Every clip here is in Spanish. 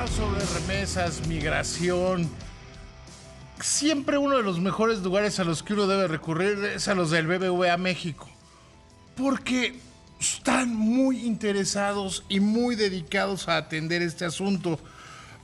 platicar sobre remesas, migración. Siempre uno de los mejores lugares a los que uno debe recurrir es a los del BBVA México, porque están muy interesados y muy dedicados a atender este asunto.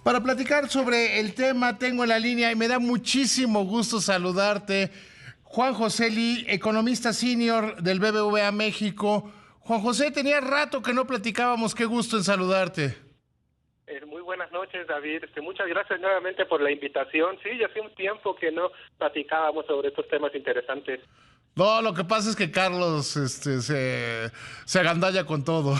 Para platicar sobre el tema tengo en la línea y me da muchísimo gusto saludarte, Juan José Lee, economista senior del BBVA México. Juan José, tenía rato que no platicábamos, qué gusto en saludarte. Muy buenas noches, David. Muchas gracias nuevamente por la invitación. Sí, ya hace un tiempo que no platicábamos sobre estos temas interesantes. No, lo que pasa es que Carlos se agandalla con todo.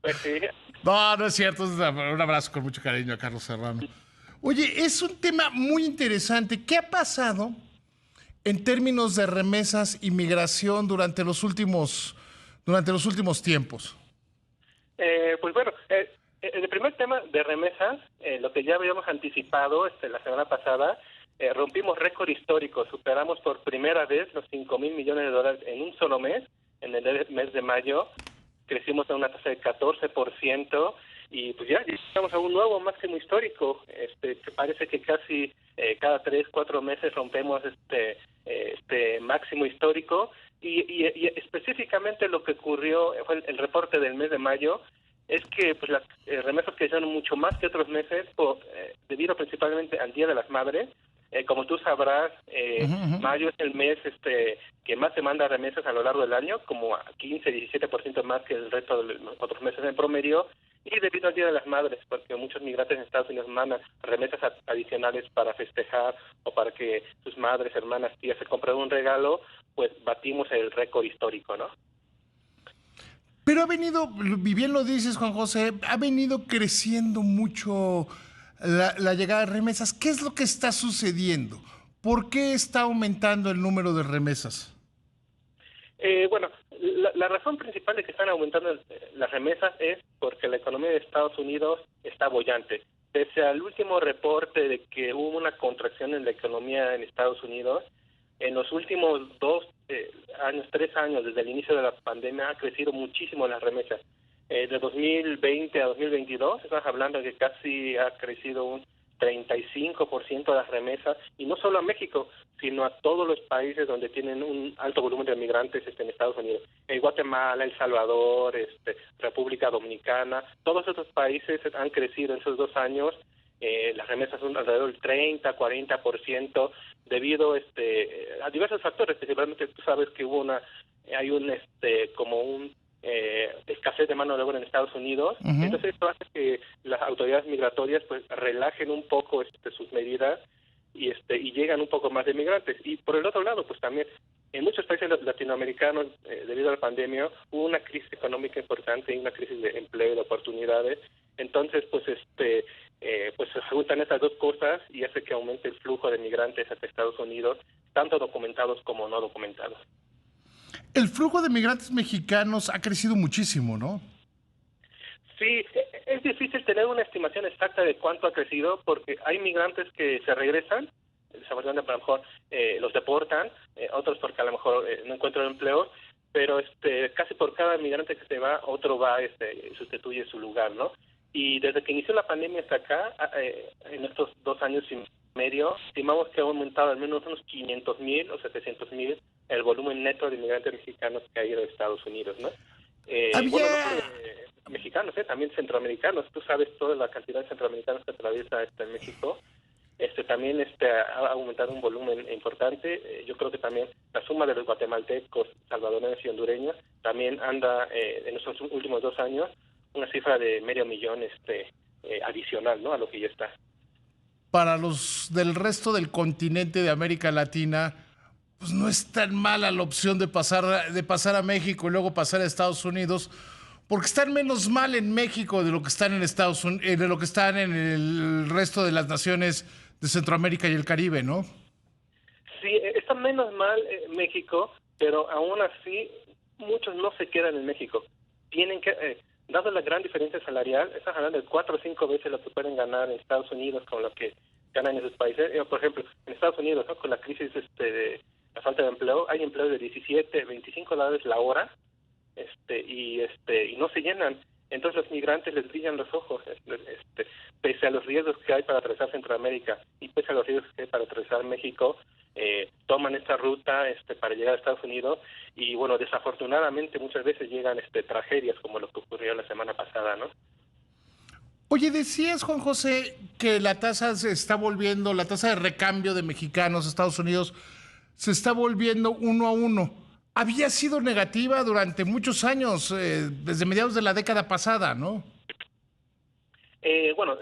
Pues sí. No, no es cierto. Un abrazo con mucho cariño a Carlos Serrano. Oye, es un tema muy interesante. ¿Qué ha pasado en términos de remesas y migración durante los últimos tiempos? Pues bueno, en el primer tema de remesas, lo que ya habíamos anticipado la semana pasada, rompimos récord histórico, superamos por primera vez los 5,000 millones de dólares en un solo mes, en el mes de mayo, crecimos a una tasa de 14%, y pues ya estamos a un nuevo máximo histórico. Que parece que casi cada 3-4 meses rompemos este máximo histórico, y específicamente lo que ocurrió fue el reporte del mes de mayo, es que pues las remesas crecieron mucho más que otros meses, debido principalmente al Día de las Madres. Como tú sabrás, mayo es el mes que más se manda remesas a lo largo del año, como a 15-17% más que el resto de los otros meses en promedio, y debido al Día de las Madres, porque muchos migrantes en Estados Unidos mandan remesas adicionales para festejar o para que sus madres, hermanas, tías se compren un regalo, pues batimos el récord histórico, ¿no? Pero ha venido, y bien lo dices, Juan José, ha venido creciendo mucho la llegada de remesas. ¿Qué es lo que está sucediendo? ¿Por qué está aumentando el número de remesas? Bueno, la razón principal de que están aumentando las remesas es porque la economía de Estados Unidos está boyante. Pese al último reporte de que hubo una contracción en la economía en Estados Unidos, en los últimos 3 años, desde el inicio de la pandemia, ha crecido muchísimo las remesas. De 2020 a 2022, estamos hablando de que casi ha crecido un 35% de las remesas, y no solo a México, sino a todos los países donde tienen un alto volumen de migrantes en Estados Unidos. Guatemala, El Salvador, República Dominicana, todos esos países han crecido en esos 2 años. Las remesas son alrededor del 30-40%, debido a diversos factores. Principalmente tú sabes que hay un escasez de mano de obra en Estados Unidos. Entonces esto hace que las autoridades migratorias pues relajen un poco sus medidas y llegan un poco más de migrantes. Y por el otro lado, pues también en muchos países latinoamericanos, debido a la pandemia, hubo una crisis económica importante y una crisis de empleo y de oportunidades. Entonces, pues se juntan estas dos cosas y hace que aumente el flujo de migrantes hacia Estados Unidos, tanto documentados como no documentados. El flujo de migrantes mexicanos ha crecido muchísimo, ¿no? Sí, es difícil tener una estimación exacta de cuánto ha crecido, porque hay migrantes que se regresan, desafortunadamente a lo mejor los deportan, otros porque a lo mejor no encuentran empleo, pero casi por cada migrante que se va, otro va y sustituye su lugar, ¿no? Y desde que inició la pandemia hasta acá, en estos 2 años y medio, estimamos que ha aumentado al menos unos 500,000 o 700,000 el volumen neto de migrantes mexicanos que ha ido a Estados Unidos, ¿no? Bueno, no solo mexicanos, también centroamericanos. Tú sabes toda la cantidad de centroamericanos que atraviesa México. También ha aumentado un volumen importante. Yo creo que también la suma de los guatemaltecos, salvadoreños y hondureños también anda en estos últimos 2 años una cifra de 500,000 adicional, ¿no?, a lo que ya está. Para los del resto del continente de América Latina, pues no es tan mala la opción de pasar a México y luego pasar a Estados Unidos, porque están menos mal en México de lo que están en Estados Unidos, de lo que están en el resto de las naciones de Centroamérica y el Caribe, ¿no? Sí, está menos mal México, pero aún así muchos no se quedan en México. Tienen que, dado la gran diferencia salarial, están hablando de 4 o 5 veces lo que pueden ganar en Estados Unidos con lo que ganan en esos países. Por ejemplo, en Estados Unidos, ¿no?, con la crisis de la falta de empleo, hay empleos de $17, $25 la hora, y no se llenan. Entonces los migrantes les brillan los ojos, pese a los riesgos que hay para atravesar Centroamérica y pese a los riesgos que hay para atravesar México, toman esta ruta para llegar a Estados Unidos y bueno, desafortunadamente muchas veces llegan tragedias como lo que ocurrió la semana pasada, ¿no? Oye, decías, Juan José, que la tasa se está volviendo, la tasa de recambio de mexicanos a Estados Unidos se está volviendo 1 a 1. Había sido negativa durante muchos años, desde mediados de la década pasada, ¿no? Bueno,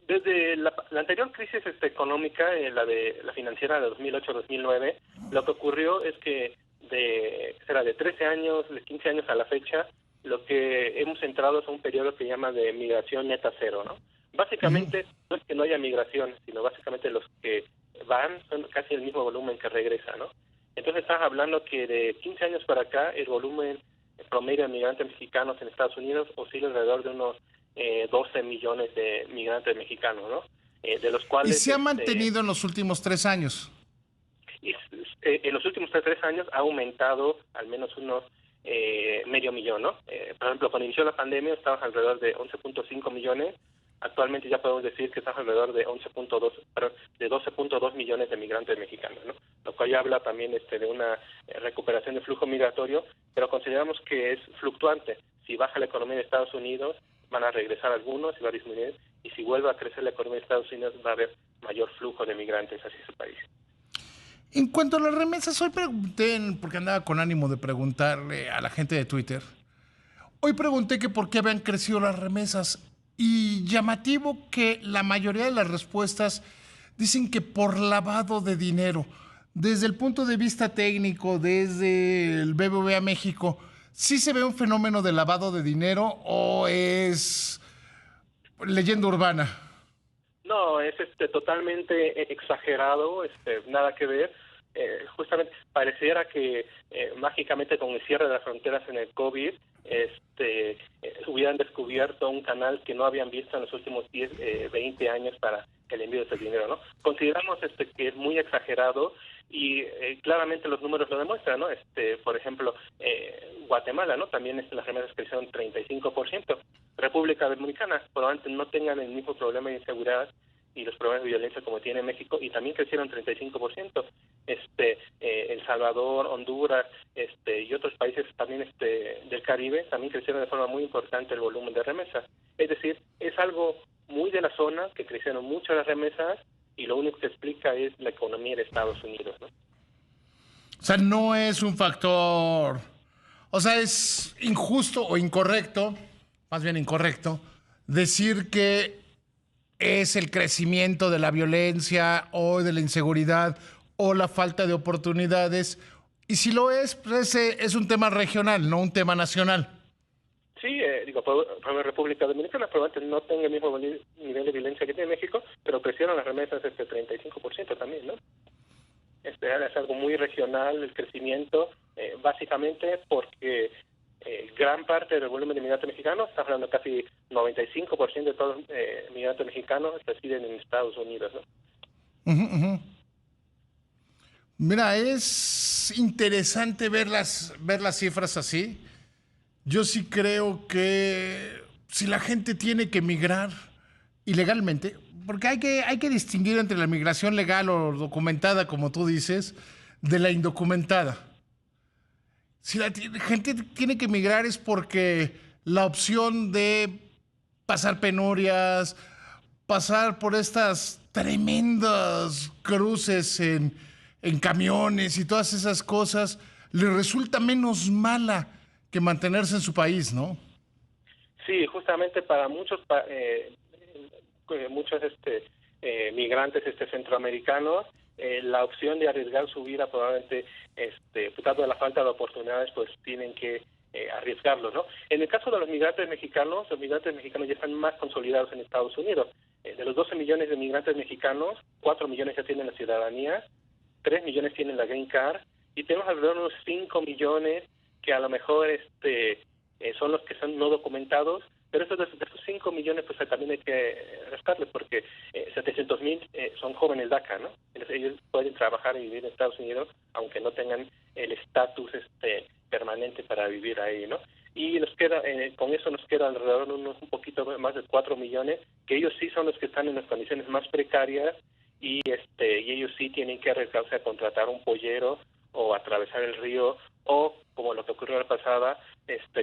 desde la anterior crisis económica, la de la financiera de 2008-2009, lo que ocurrió es que de 13 años, de 15 años a la fecha, lo que hemos entrado es un periodo que llama de migración neta cero, ¿no? Básicamente, no es que no haya migración, sino básicamente los que van son casi el mismo volumen que regresa, ¿no? Entonces estás hablando que de 15 años para acá, el volumen promedio de migrantes mexicanos en Estados Unidos oscila alrededor de unos 12 millones de migrantes mexicanos, ¿no? De los cuales... Y se ha mantenido en los últimos 3 años. En los últimos 3 años ha aumentado al menos unos medio millón, ¿no? Por ejemplo, cuando inició la pandemia estábamos alrededor de 11.5 millones, actualmente ya podemos decir que estamos alrededor de 12.2 millones de migrantes mexicanos, ¿no? Lo cual ya habla también de una recuperación del flujo migratorio, pero consideramos que es fluctuante. Si baja la economía de Estados Unidos, van a regresar algunos y va a disminuir, y si vuelve a crecer la economía de Estados Unidos, va a haber mayor flujo de migrantes hacia ese país. En cuanto a las remesas, hoy pregunté, porque andaba con ánimo de preguntarle a la gente de Twitter, hoy pregunté que por qué habían crecido las remesas y llamativo que la mayoría de las respuestas dicen que por lavado de dinero. Desde el punto de vista técnico, desde el BBVA México, ¿sí se ve un fenómeno de lavado de dinero o es leyenda urbana? No, es totalmente exagerado, nada que ver. Justamente pareciera que mágicamente con el cierre de las fronteras en el COVID hubieran descubierto un canal que no habían visto en los últimos 10, 20 años para el envío de ese dinero, ¿no? Consideramos que es muy exagerado y claramente los números lo demuestran, ¿no? Por ejemplo, Guatemala, ¿no? También las remesas crecieron 35%. República Dominicana probablemente no tengan el mismo problema de inseguridad y los problemas de violencia como tiene México, y también crecieron 35%. El Salvador, Honduras, y otros países también del Caribe también crecieron de forma muy importante el volumen de remesas. Es decir, es algo muy de la zona, que crecieron mucho las remesas, y lo único que explica es la economía de Estados Unidos, ¿no? O sea, no es un factor, o sea, es injusto o incorrecto, más bien incorrecto, decir que es el crecimiento de la violencia o de la inseguridad o la falta de oportunidades. Y si lo es, pues es un tema regional, no un tema nacional. Sí, por República Dominicana probablemente no tenga el mismo nivel de violencia que tiene México, pero crecieron las remesas 35% también, ¿no? Es algo muy regional el crecimiento, básicamente porque gran parte del volumen de migrantes mexicanos, está hablando casi 95% de todos los migrantes mexicanos residen en Estados Unidos, ¿no? Mira, es interesante ver las cifras así. Yo sí creo que si la gente tiene que migrar ilegalmente, porque hay que distinguir entre la migración legal o documentada, como tú dices, de la indocumentada. Si la gente tiene que migrar es porque la opción de pasar penurias, pasar por estas tremendas cruces en camiones y todas esas cosas, le resulta menos mala que mantenerse en su país, ¿no? Sí, justamente para muchos migrantes centroamericanos, la opción de arriesgar su vida probablemente, dado la falta de oportunidades, pues tienen que arriesgarlo, ¿no? En el caso de los migrantes mexicanos ya están más consolidados en Estados Unidos. De los 12 millones de migrantes mexicanos, 4 millones ya tienen la ciudadanía, 3 millones tienen la Green Card, y tenemos alrededor de unos 5 millones que a lo mejor son los que son no documentados, pero de esos 5 millones pues también hay que restarles, porque 700,000 son jóvenes DACA, ¿no? Entonces ellos pueden trabajar y vivir en Estados Unidos aunque no tengan el estatus permanente para vivir ahí, ¿no? y nos queda con eso nos queda alrededor de un poquito más de 4 millones, que ellos sí son los que están en las condiciones más precarias y ellos sí tienen que arriesgarse a contratar un pollero o atravesar el río o, como lo que ocurrió la pasada,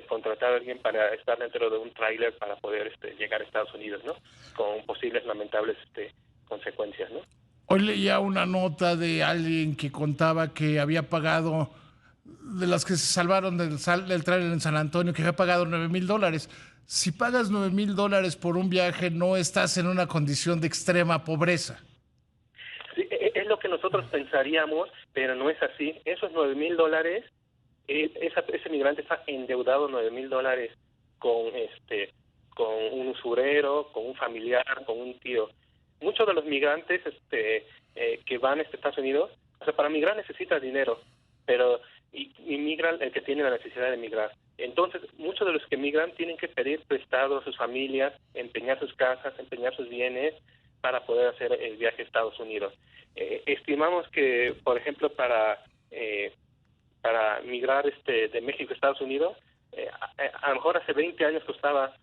contratar a alguien para estar dentro de un tráiler para poder llegar a Estados Unidos, ¿no? Con posibles lamentables consecuencias, ¿no? Hoy leía una nota de alguien que contaba que había pagado, de las que se salvaron del tráiler en San Antonio, que había pagado $9,000. Si pagas $9,000 por un viaje, no estás en una condición de extrema pobreza. Sí, es lo que nosotros pensaríamos, pero no es así. Esos $9,000, ese migrante está endeudado $9,000 con con un usurero, con un familiar, con un tío. Muchos de los migrantes que van a Estados Unidos, o sea, para migrar necesitas dinero, pero migran el que tiene la necesidad de migrar. Entonces, muchos de los que migran tienen que pedir prestado a sus familias, empeñar sus casas, empeñar sus bienes para poder hacer el viaje a Estados Unidos. Estimamos que, por ejemplo, para migrar de México a Estados Unidos, a lo mejor hace 20 años costaba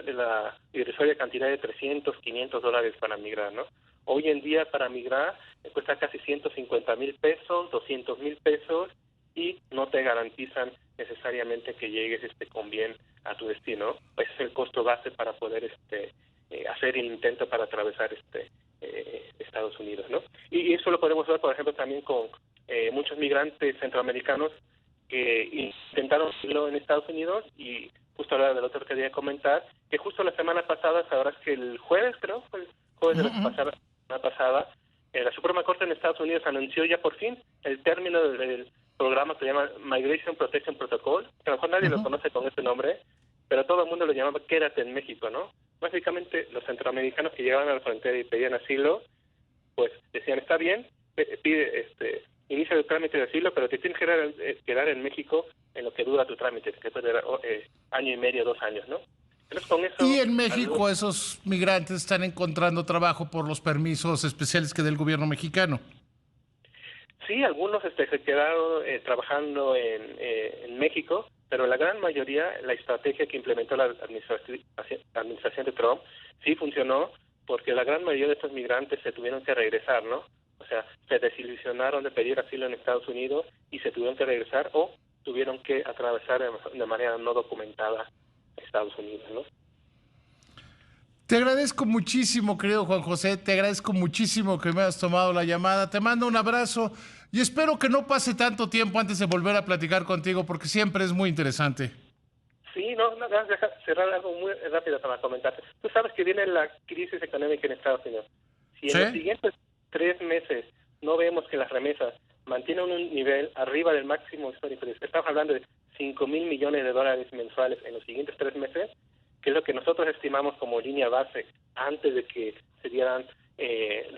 la irrisoria cantidad de $300, $500 para migrar, ¿no? Hoy en día para migrar cuesta casi 150,000 pesos, 200,000 pesos y no te garantizan necesariamente que llegues con bien a tu destino. Ese es el costo base para poder hacer el intento para atravesar Estados Unidos, ¿no? Y eso lo podemos ver, por ejemplo, también con muchos migrantes centroamericanos que intentaron hacerlo en Estados Unidos y justo ahora del otro que quería comentar, que justo la semana pasada, sabrás que el jueves, creo, fue el jueves de la semana pasada, la Suprema Corte en Estados Unidos anunció ya por fin el término del programa que se llama Migration Protection Protocol, que a lo mejor nadie lo conoce con ese nombre, pero todo el mundo lo llamaba Quédate en México, ¿no? Básicamente los centroamericanos que llegaban a la frontera y pedían asilo, pues decían, está bien, inicia el trámite de asilo, pero te tienes que quedar en México en lo que dura tu trámite, que puede durar año y medio, 2 años, ¿no? Entonces, con eso, y en México esos migrantes están encontrando trabajo por los permisos especiales que da el gobierno mexicano. Sí, algunos se quedaron trabajando en México, pero la gran mayoría, la estrategia que implementó la administración de Trump, sí funcionó, porque la gran mayoría de estos migrantes se tuvieron que regresar, ¿no? O sea, se desilusionaron de pedir asilo en Estados Unidos y se tuvieron que regresar o tuvieron que atravesar de manera no documentada Estados Unidos, ¿no? Te agradezco muchísimo, querido Juan José, te agradezco muchísimo que me hayas tomado la llamada, te mando un abrazo y espero que no pase tanto tiempo antes de volver a platicar contigo porque siempre es muy interesante. Sí, no, deja cerrar algo muy rápido para comentarte. Tú sabes que viene la crisis económica en Estados Unidos. Si en los siguientes 3 meses no vemos que las remesas mantienen un nivel arriba del máximo histórico, estamos hablando de $5,000 millones mensuales en los siguientes 3 meses, que es lo que nosotros estimamos como línea base antes de que se dieran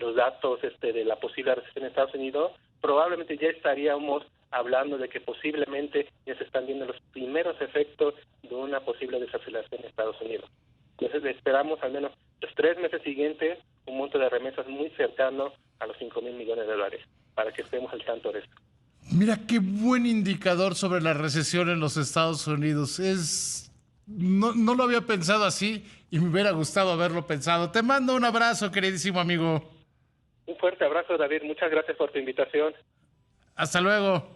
los datos de la posible recesión en Estados Unidos, probablemente ya estaríamos hablando de que posiblemente ya se están viendo los primeros efectos de una posible desaceleración en Estados Unidos. Entonces esperamos al menos los 3 meses siguientes un monto de remesas muy cercano a los $5,000 millones para que estemos al tanto de esto. Mira qué buen indicador sobre la recesión en los Estados Unidos. No lo había pensado así y me hubiera gustado haberlo pensado. Te mando un abrazo, queridísimo amigo. Un fuerte abrazo, David. Muchas gracias por tu invitación. Hasta luego.